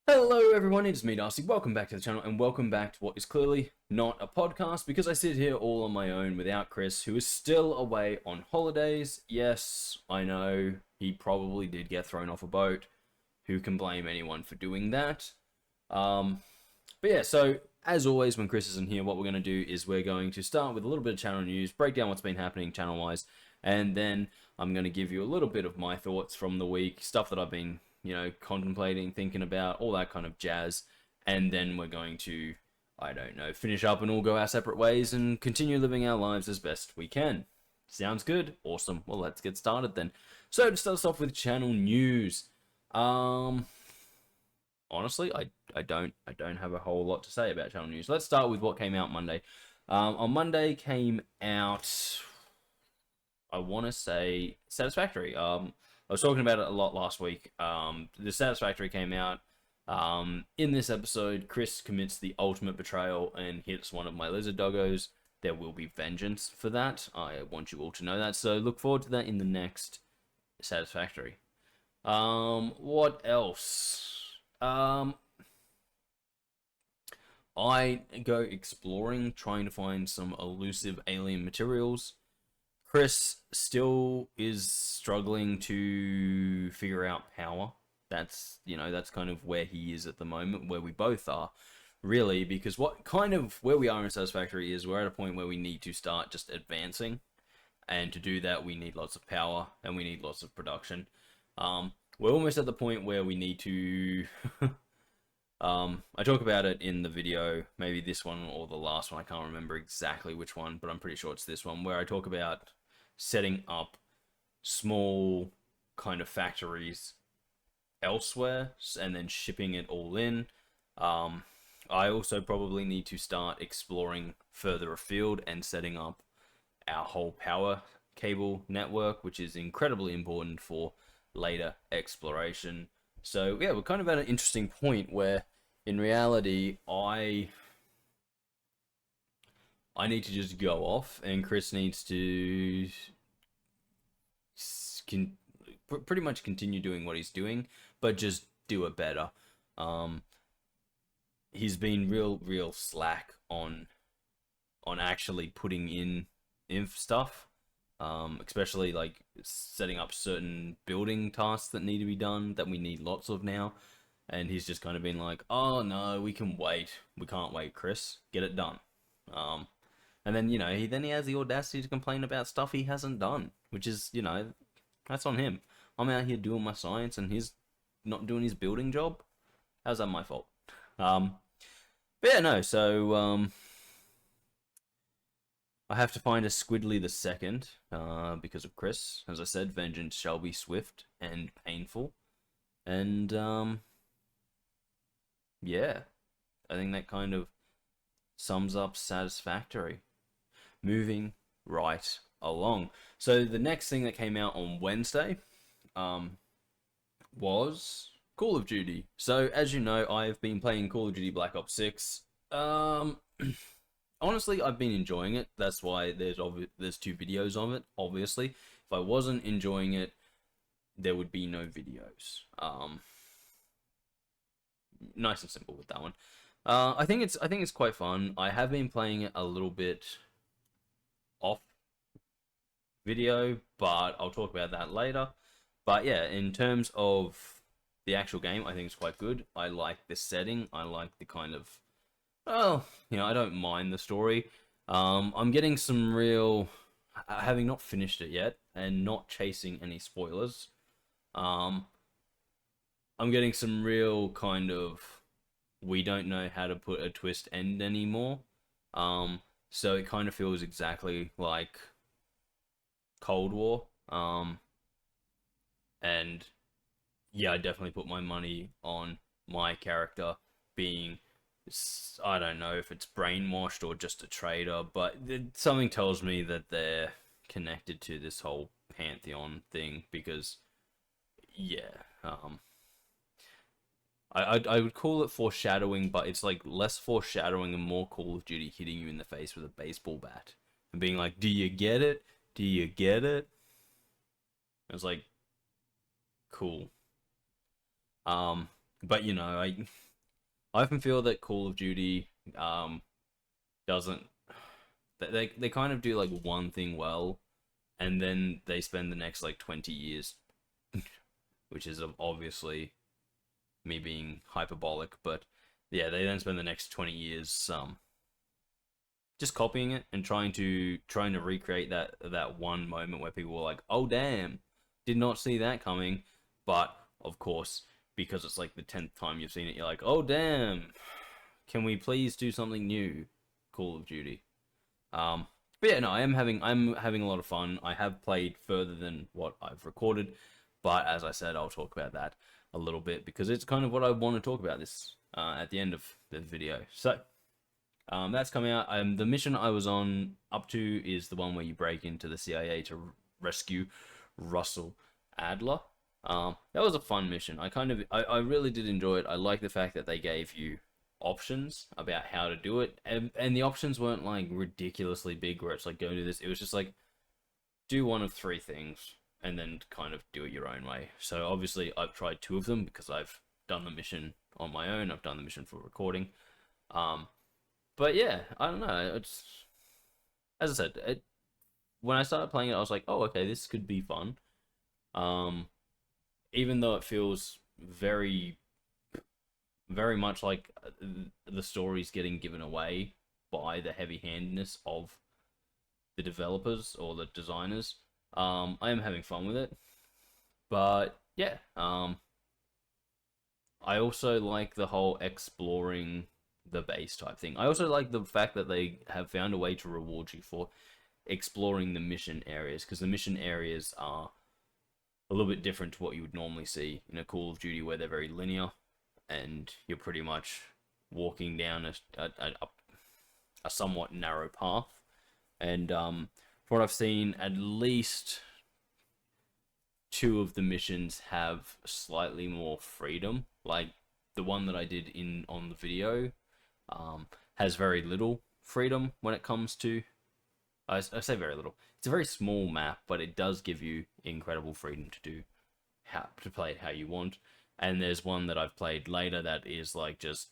Hello everyone, it's me Darcy, welcome back to the channel and welcome back to what is clearly not a podcast because I sit here all on my own without Kris, who is still away on holidays. Yes, I know, he probably did get thrown off a boat. Who can blame anyone for doing that? But yeah, so as always when Kris isn't here, what we're going to do is we're going to start with a little bit of channel news, break down what's been happening channel-wise, and then I'm going to give you a little bit of my thoughts from the week, stuff that I've been contemplating, thinking about, all that kind of jazz. And then we're going to, I don't know, finish up and all go our separate ways and continue living our lives as best we can. Sounds good? Awesome. Well, let's get started then. So to start us off with channel news. Honestly, I don't have a whole lot to say about channel news. Let's start with what came out Monday. On Monday came out, I want to say, Satisfactory. I was talking about it a lot last week. The Satisfactory came out. In this episode, Kris commits the ultimate betrayal and hits one of my lizard doggos. There will be vengeance for that. I want you all to know that. So look forward to that in the next Satisfactory. What else? I go exploring, trying to find some elusive alien materials. Kris still is struggling to figure out power. That's kind of where he is at the moment, where we both are, really, because where we are in Satisfactory is we're at a point where we need to start just advancing, and to do that we need lots of power and we need lots of production. We're almost at the point where we need to I talk about it in the video, maybe this one or the last one, I can't remember exactly which one, but I'm pretty sure it's this one, where I talk about setting up small kind of factories elsewhere and then shipping it all in. I also probably need to start exploring further afield and setting up our whole power cable network, which is incredibly important for later exploration. So yeah, we're kind of at an interesting point where in reality I need to just go off and Kris needs to pretty much continue doing what he's doing, but just do it better. Um, he's been real slack on actually putting in inf stuff, especially like setting up certain building tasks that need to be done that we need lots of now. And he's just kind of been like, oh no, we can wait. We can't wait, Kris. Get it done. Um, and then, he has the audacity to complain about stuff he hasn't done, which is, that's on him. I'm out here doing my science and he's not doing his building job. How's that my fault? Um, but yeah, no, so, I have to find a Squidly the second, because of Kris. As I said, vengeance shall be swift and painful. And, yeah, I think that kind of sums up Satisfactory. Moving right along. So the next thing that came out on Wednesday was Call of Duty. So as you know, I've been playing Call of Duty Black Ops 6. Honestly, I've been enjoying it. That's why there's two videos of it, obviously. If I wasn't enjoying it, there would be no videos. Nice and simple with that one. I think it's quite fun. I have been playing it a little bit off video, but I'll talk about that later. But yeah, in terms of the actual game, I think it's quite good. I like the setting. I like the kind of, well, I don't mind the story. I'm getting some real, having not finished it yet and not chasing any spoilers. I'm getting some real kind of, we don't know how to put a twist end anymore. So it kind of feels exactly like Cold War. And yeah, I definitely put my money on my character being, I don't know if it's brainwashed or just a traitor, but something tells me that they're connected to this whole Pantheon thing because, yeah, I would call it foreshadowing, but it's like less foreshadowing and more Call of Duty hitting you in the face with a baseball bat and being like, "Do you get it? Do you get it?" I was like, "Cool." But you know, I often feel that Call of Duty doesn't they kind of do like one thing well, and then they spend the next like 20 years, which is obviously me being hyperbolic, but yeah, they then spend the next 20 years just copying it and trying to recreate that one moment where people were like, "Oh damn, did not see that coming." But of course, because it's like the 10th time you've seen it, you're like, "Oh damn, can we please do something new, Call of Duty?" Um, but yeah, no, I'm having a lot of fun. I have played further than what I've recorded, but as I said, I'll talk about that a little bit because it's kind of what I want to talk about this at the end of the video. So that's coming out. The mission I was on up to is the one where you break into the CIA to rescue Russell Adler. That was a fun mission. I really did enjoy it. I like the fact that they gave you options about how to do it, and the options weren't like ridiculously big where it's like go do this. It was just like do one of three things and then kind of do it your own way. So obviously I've tried two of them because I've done the mission on my own. I've done the mission for recording. Um, but yeah, I don't know. It's as I said, when I started playing it, I was like, oh, okay, this could be fun. Um, Even though it feels very, very much like the story's getting given away by the heavy-handedness of the developers or the designers. I am having fun with it, but yeah, I also like the whole exploring the base type thing. I also like the fact that they have found a way to reward you for exploring the mission areas, because the mission areas are a little bit different to what you would normally see in a Call of Duty where they're very linear and you're pretty much walking down a somewhat narrow path. And from what I've seen, at least two of the missions have slightly more freedom. Like the one that I did in on the video has very little freedom when it comes to. I say very little. It's a very small map, but it does give you incredible freedom to do how to play it how you want. And there's one that I've played later that is like just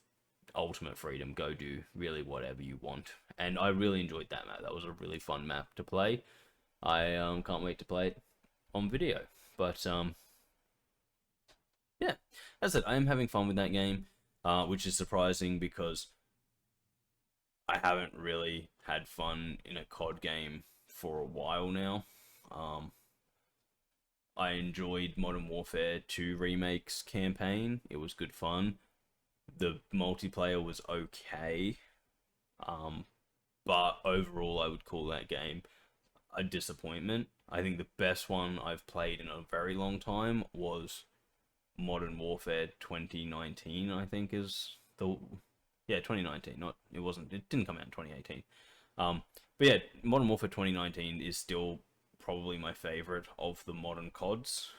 ultimate freedom. Go do really whatever you want. And I really enjoyed that map. That was a really fun map to play. I can't wait to play it on video. But yeah, as I said, I am having fun with that game, which is surprising because I haven't really had fun in a COD game for a while now. I enjoyed Modern Warfare 2 Remake's campaign. It was good fun. The multiplayer was okay. Um, but overall, I would call that game a disappointment. I think the best one I've played in a very long time was Modern Warfare 2019, I think is the 2019. Not it wasn't. It didn't come out in 2018. But yeah, Modern Warfare 2019 is still probably my favorite of the modern CODs.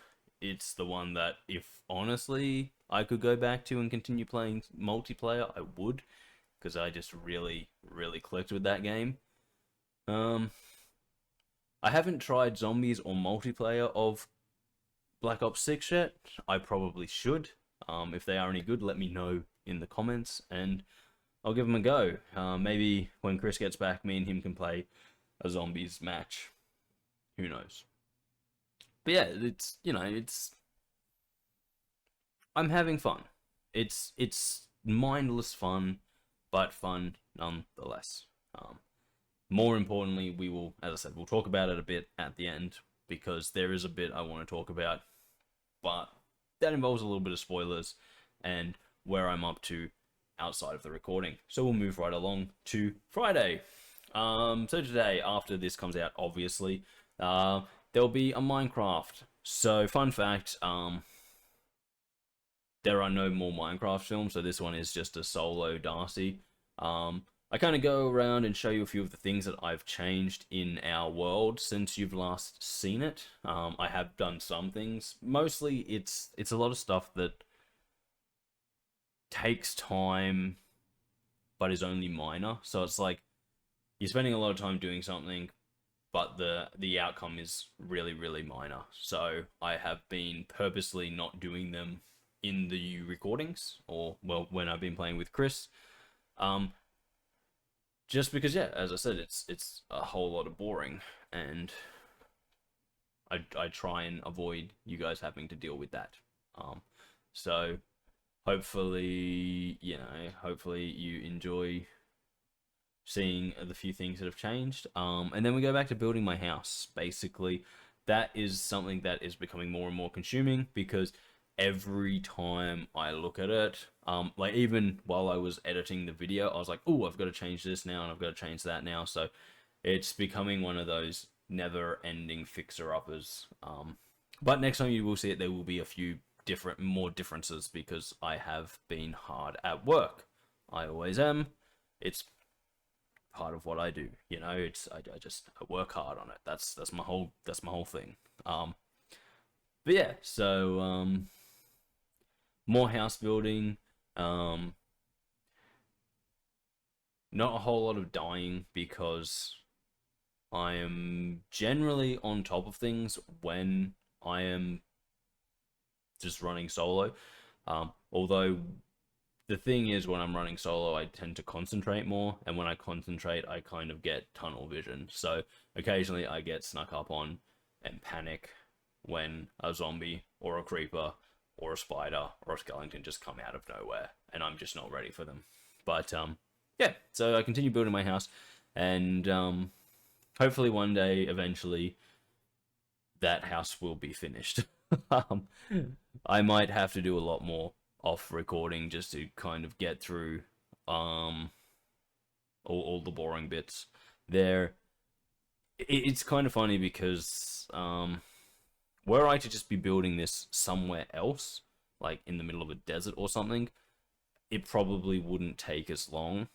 It's the one that, if honestly I could go back to and continue playing multiplayer, I would, because I just really, really clicked with that game. I haven't tried zombies or multiplayer of Black Ops 6 yet. I probably should. If they are any good, let me know in the comments, and I'll give them a go. Maybe when Kris gets back, me and him can play a zombies match. Who knows? But yeah, it's I'm having fun. It's mindless fun, but fun nonetheless. More importantly, we will, as I said, we'll talk about it a bit at the end because there is a bit I want to talk about, but that involves a little bit of spoilers and where I'm up to outside of the recording. So we'll move right along to Friday. So today, after this comes out, obviously, there'll be a Minecraft. So fun fact, there are no more Minecraft films, so this one is just a solo Darcy. I kind of go around and show you a few of the things that I've changed in our world since you've last seen it. I have done some things. Mostly, it's a lot of stuff that takes time, but is only minor. So it's like you're spending a lot of time doing something, but the outcome is really, really minor. So I have been purposely not doing them in the recordings, or well, when I've been playing with Kris. Um, just because, yeah, as I said, it's a whole lot of boring, and I try and avoid you guys having to deal with that. So hopefully, hopefully you enjoy seeing the few things that have changed. And then we go back to building my house. Basically, that is something that is becoming more and more consuming, because every time I look at it, like even while I was editing the video, I was like, oh, I've got to change this now and I've got to change that now. So it's becoming one of those never-ending fixer-uppers. But next time you will see it, there will be a few more differences, because I have been hard at work. I always am. It's part of what I do. It's I work hard on it. That's my whole thing. But yeah, so more house building. Not a whole lot of dying, because I am generally on top of things when I am just running solo. Although the thing is, when I'm running solo, I tend to concentrate more, and when I concentrate, I kind of get tunnel vision. So occasionally I get snuck up on and panic when a zombie or a creeper or a spider or a skeleton just come out of nowhere, and I'm just not ready for them. But yeah, so I continue building my house, and hopefully one day, eventually, that house will be finished. I might have to do a lot more off recording just to kind of get through all the boring bits there. It's kind of funny, because were I to just be building this somewhere else, like in the middle of a desert or something, it probably wouldn't take as long,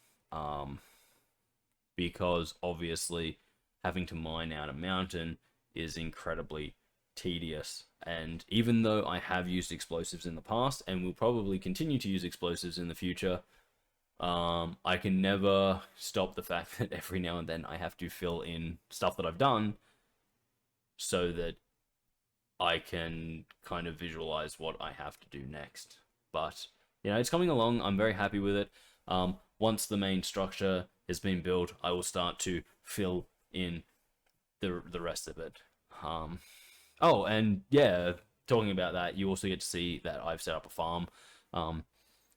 because obviously having to mine out a mountain is incredibly tedious. And even though I have used explosives in the past and will probably continue to use explosives in the future, I can never stop the fact that every now and then I have to fill in stuff that I've done, so that I can kind of visualize what I have to do next. But it's coming along. I'm very happy with it. Once the main structure has been built, I will start to fill in the rest of it. Oh, and yeah, talking about that, you also get to see that I've set up a farm.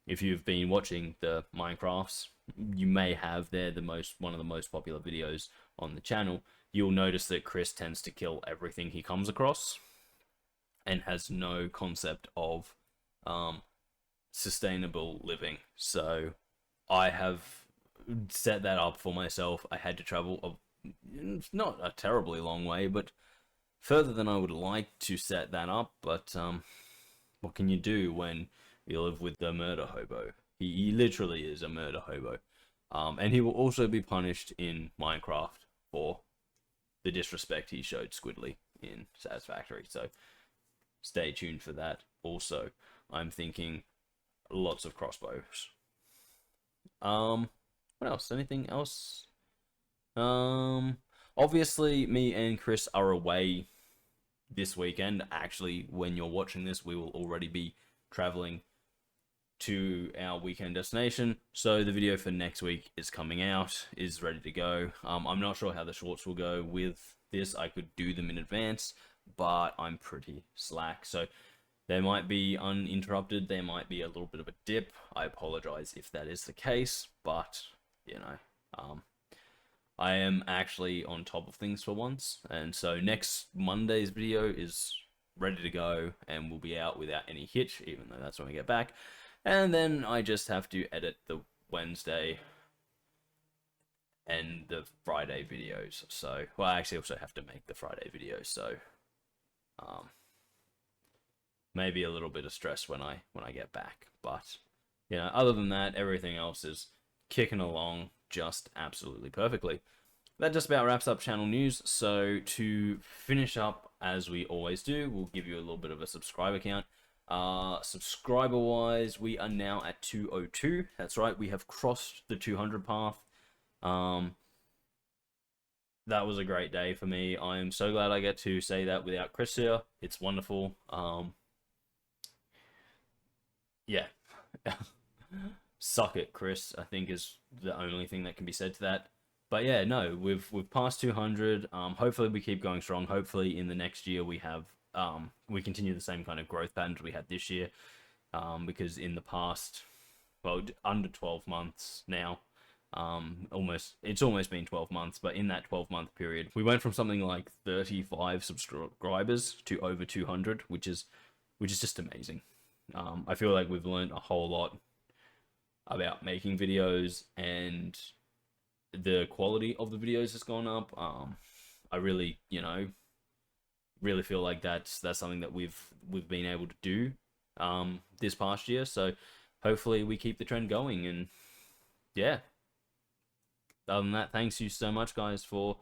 If you've been watching the Minecrafts, you may have there one of the most popular videos on the channel. You'll notice that Kris tends to kill everything he comes across, and has no concept of sustainable living. So I have set that up for myself. I had to travel not a terribly long way, but further than I would like to set that up. But what can you do when you live with the murder hobo? He literally is a murder hobo. And he will also be punished in Minecraft for the disrespect he showed Squidly in Satisfactory. So stay tuned for that. Also, I'm thinking lots of crossbows. What else? Anything else? Obviously, me and Kris are away this weekend. Actually, when you're watching this, we will already be traveling to our weekend destination. So the video for next week is coming out, is ready to go. I'm not sure how the shorts will go with this. I could do them in advance, but I'm pretty slack. So they might be uninterrupted. There might be a little bit of a dip. I apologize if that is the case, but I am actually on top of things for once. And so next Monday's video is ready to go and will be out without any hitch, even though that's when we get back. And then I just have to edit the Wednesday and the Friday videos. So, well, I actually also have to make the Friday videos. So, maybe a little bit of stress when I get back. But, other than that, everything else is kicking along just absolutely perfectly. That just about wraps up channel news. So to finish up, as we always do, we'll give you a little bit of a subscriber count. Subscriber wise, we are now at 202. That's right, we have crossed the 200 path. That was a great day for me. I am so glad I get to say that without Kris here. It's wonderful. yeah. Suck it, Kris, I think is the only thing that can be said to that. But yeah, no, we've passed 200. Hopefully we keep going strong. Hopefully in the next year we continue the same kind of growth patterns we had this year. Because in the past, well, under 12 months now, it's almost been 12 months, but in that 12-month period, we went from something like 35 subscribers to over 200, which is just amazing. I feel like we've learned a whole lot about making videos, and the quality of the videos has gone up. I really, really feel like that's something that we've been able to do this past year. So hopefully we keep the trend going. And yeah, other than that, thanks you so much, guys, for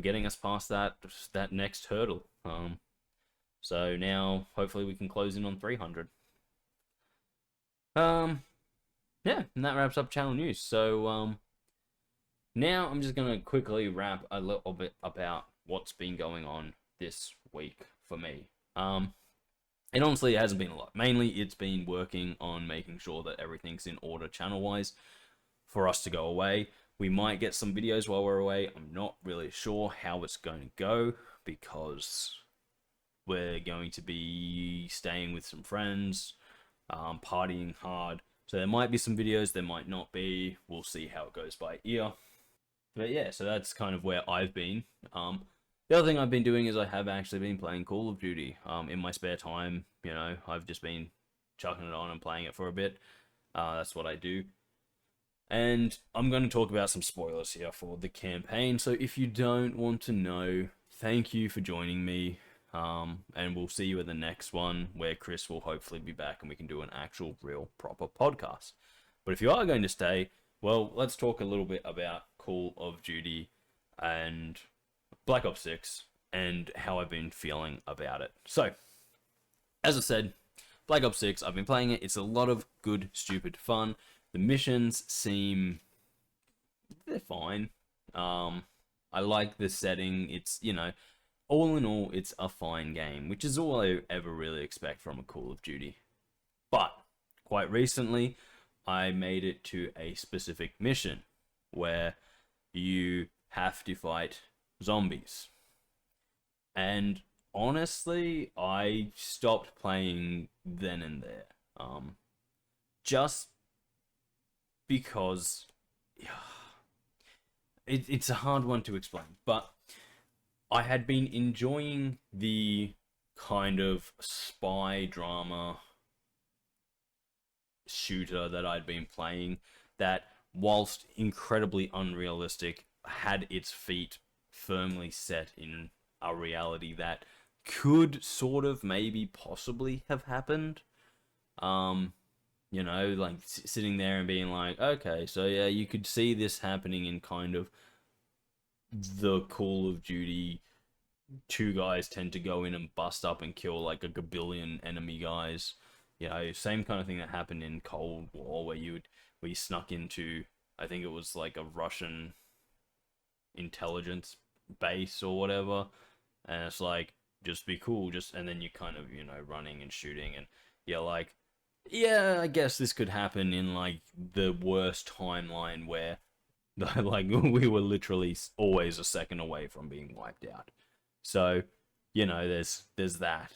getting us past that next hurdle. So now hopefully we can close in on 300. Yeah, and that wraps up channel news. So now I'm just gonna quickly wrap a little bit about what's been going on this week for me. And honestly, it hasn't been a lot. Mainly, it's been working on making sure that everything's in order channel-wise for us to go away. We might get some videos while we're away. I'm not really sure how it's going to go because we're going to be staying with some friends, partying hard. So there might be some videos, there might not be. We'll see how it goes by ear. But yeah, so that's kind of where I've been. The other thing I've been doing is I have actually been playing Call of Duty in my spare time. I've just been chucking it on and playing it for a bit. That's what I do. And I'm going to talk about some spoilers here for the campaign. So if you don't want to know, thank you for joining me. And we'll see you in the next one where Kris will hopefully be back and we can do an actual, real, proper podcast. But if you are going to stay, well, let's talk a little bit about Call of Duty and Black Ops 6 and how I've been feeling about it. So, as I said, Black Ops 6, I've been playing it. It's a lot of good, stupid fun. The missions they're fine. I like the setting. It's, all in all, it's a fine game, which is all I ever really expect from a Call of Duty. But, quite recently, I made it to a specific mission where you have to fight zombies. And honestly, I stopped playing then and there. Just because it's a hard one to explain, but I had been enjoying the kind of spy drama shooter that I'd been playing that, whilst incredibly unrealistic, had its feet firmly set in a reality that could sort of maybe possibly have happened. Like sitting there and being like, okay, so yeah, you could see this happening in kind of the Call of Duty. Two guys tend to go in and bust up and kill like a gabillion enemy guys. Same kind of thing that happened in Cold War where you snuck into, I think it was like a Russian intelligence base or whatever, and it's like, just be cool, and then you kind of, running and shooting, and you're like, yeah, I guess this could happen in like the worst timeline where like we were literally always a second away from being wiped out. So, there's that.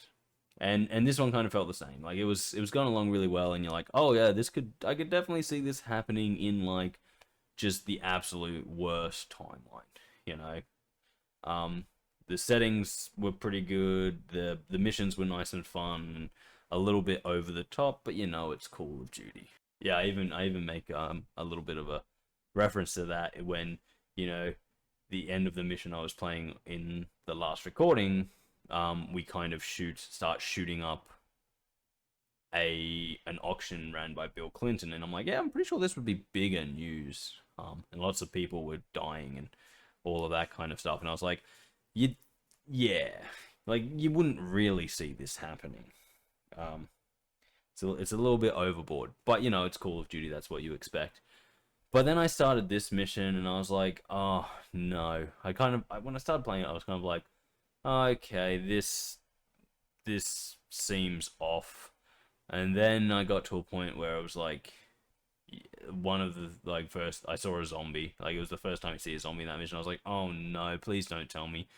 And this one kind of felt the same. Like it was going along really well, and you're like, oh yeah, I could definitely see this happening in like just the absolute worst timeline. The settings were pretty good. The missions were nice and fun, and a little bit over the top, but it's Call of Duty. Yeah, I even make a little bit of a reference to that when the end of the mission I was playing in the last recording. We kind of start shooting up an auction ran by Bill Clinton, and I'm like, yeah, I'm pretty sure this would be bigger news. And lots of people were dying and all of that kind of stuff, and I was like, yeah, like you wouldn't really see this happening. So it's a little bit overboard, but it's Call of Duty. That's what you expect. But then I started this mission, and I was like, oh no. When I started playing it, I was kind of like, okay, this seems off. And then I got to a point where I was like, one of the like first I saw a zombie. Like it was the first time I see a zombie in that mission. I was like, oh no, please don't tell me.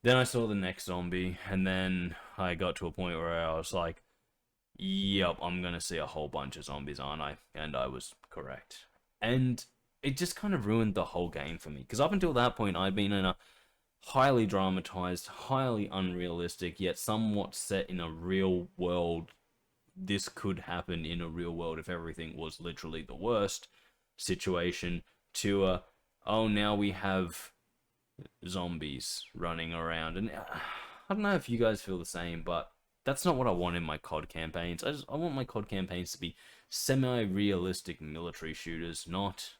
Then I saw the next zombie, and then I got to a point where I was like, yep, I'm gonna see a whole bunch of zombies, aren't I? And I was correct. And it just kind of ruined the whole game for me. Because up until that point, I'd been in a highly dramatized, highly unrealistic, yet somewhat set in a real world. This could happen in a real world if everything was literally the worst situation, to a, oh, now we have zombies running around. And I don't know if you guys feel the same, but that's not what I want in my COD campaigns. I want my COD campaigns to be semi-realistic military shooters, not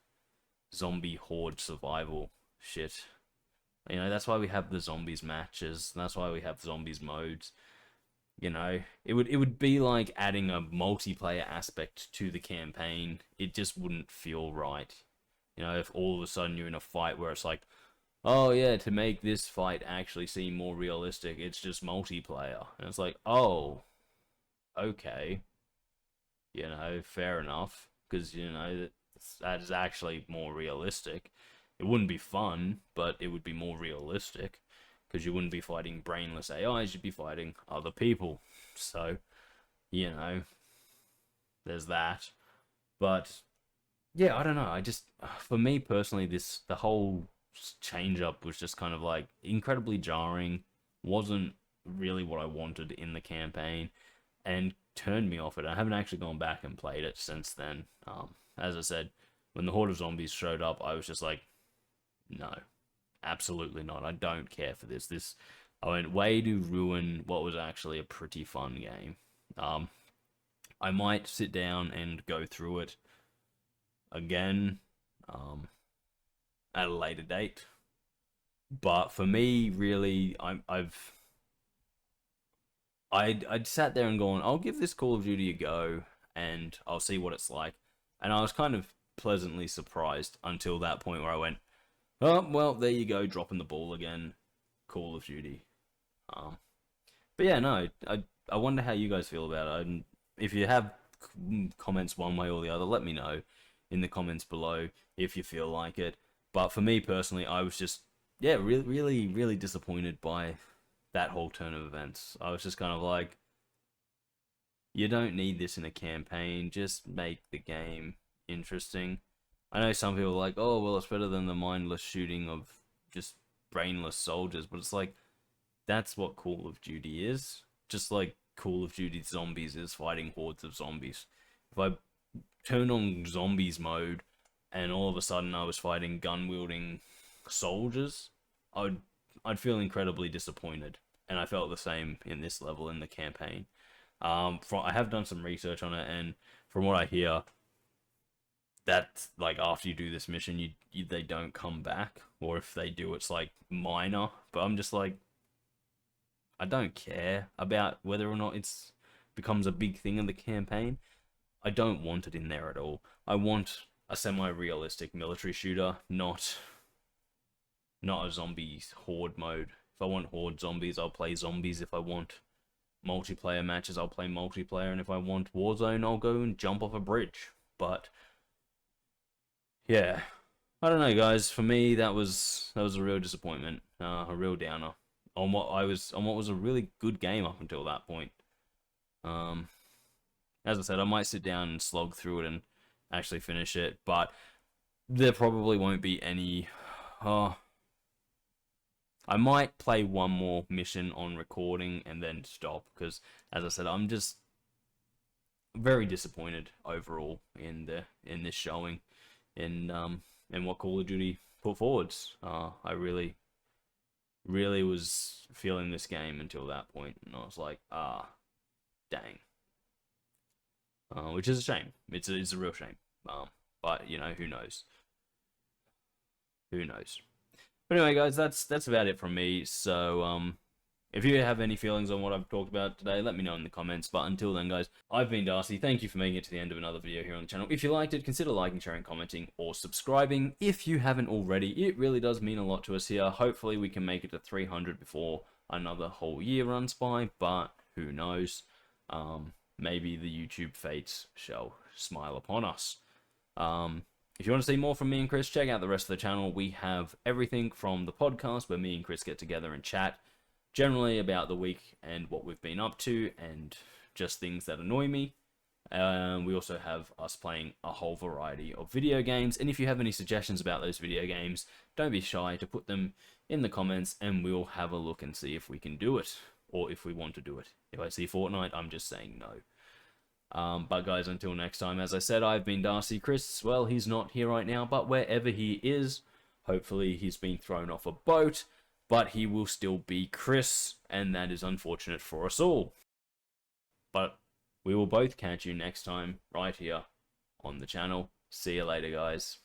zombie horde survival shit. You know, that's why we have the zombies matches. That's why we have zombies modes. You know, it would be like adding a multiplayer aspect to the campaign. It just wouldn't feel right. You know, if all of a sudden you're in a fight where it's like, oh yeah, to make this fight actually seem more realistic, it's just multiplayer. And it's like, oh, okay. You know, fair enough. Because, you know, that is actually more realistic. It wouldn't be fun, but it would be more realistic. Because you wouldn't be fighting brainless AIs, you'd be fighting other people. So, you know, there's that. But, yeah, I don't know. I just, for me personally, the whole change up was just kind of like incredibly jarring. Wasn't really what I wanted in the campaign, and turned me off it. I haven't actually gone back and played it since then. As I said, when the horde of zombies showed up, I was just like, no, absolutely not. I don't care for this. I went way to ruin what was actually a pretty fun game. I might sit down and go through it again at a later date. But for me, really, I'd sat there and gone, I'll give this Call of Duty a go, and I'll see what it's like. And I was kind of pleasantly surprised until that point where I went, oh, well, there you go, dropping the ball again, Call of Duty. But yeah, no, I wonder how you guys feel about it. And if you have comments one way or the other, let me know in the comments below if you feel like it. But for me personally, I was just, yeah, really, really, really disappointed by that whole turn of events. I was just kind of like, you don't need this in a campaign, just make the game interesting. I know some people are like, oh, well, it's better than the mindless shooting of just brainless soldiers, but it's like, that's what Call of Duty is. Just like Call of Duty Zombies is fighting hordes of zombies. If I turned on zombies mode and all of a sudden I was fighting gun-wielding soldiers, I'd feel incredibly disappointed. And I felt the same in this level in the campaign. I have done some research on it, and from what I hear, that like after you do this mission, they don't come back, or if they do, it's like minor. But I'm just like, I don't care about whether or not it's becomes a big thing in the campaign. I don't want it in there at all. I want a semi-realistic military shooter, not a zombie horde mode. If I want horde zombies, I'll play zombies. If I want multiplayer matches, I'll play multiplayer. And if I want Warzone, I'll go and jump off a bridge. But yeah, I don't know, guys. For me, that was a real disappointment, a real downer on what was a really good game up until that point. As I said, I might sit down and slog through it and actually finish it, but there probably won't be any. I might play one more mission on recording and then stop, because, as I said, I'm just very disappointed overall in this showing, in what Call of Duty put forwards. I really was feeling this game until that point, and I was like, dang. Which is a shame. It's a real shame. But you know, who knows? Who knows? But anyway, guys, that's about it from me. So, if you have any feelings on what I've talked about today, let me know in the comments. But until then, guys, I've been Darcy. Thank you for making it to the end of another video here on the channel. If you liked it, consider liking, sharing, commenting, or subscribing if you haven't already. It really does mean a lot to us here. Hopefully, we can make it to 300 before another whole year runs by, but who knows? maybe the YouTube fates shall smile upon us. If you want to see more from me and Kris, check out the rest of the channel. We have everything from the podcast, where me and Kris get together and chat generally about the week and what we've been up to, and just things that annoy me. We also have us playing a whole variety of video games, and if you have any suggestions about those video games, don't be shy to put them in the comments, and we'll have a look and see if we can do it, or if we want to do it. If I see Fortnite, I'm just saying no. But guys, until next time, as I said, I've been Darcy. Kris, well, he's not here right now, but wherever he is, hopefully he's been thrown off a boat, but he will still be Kris, and that is unfortunate for us all. But we will both catch you next time, right here on the channel. See you later, guys.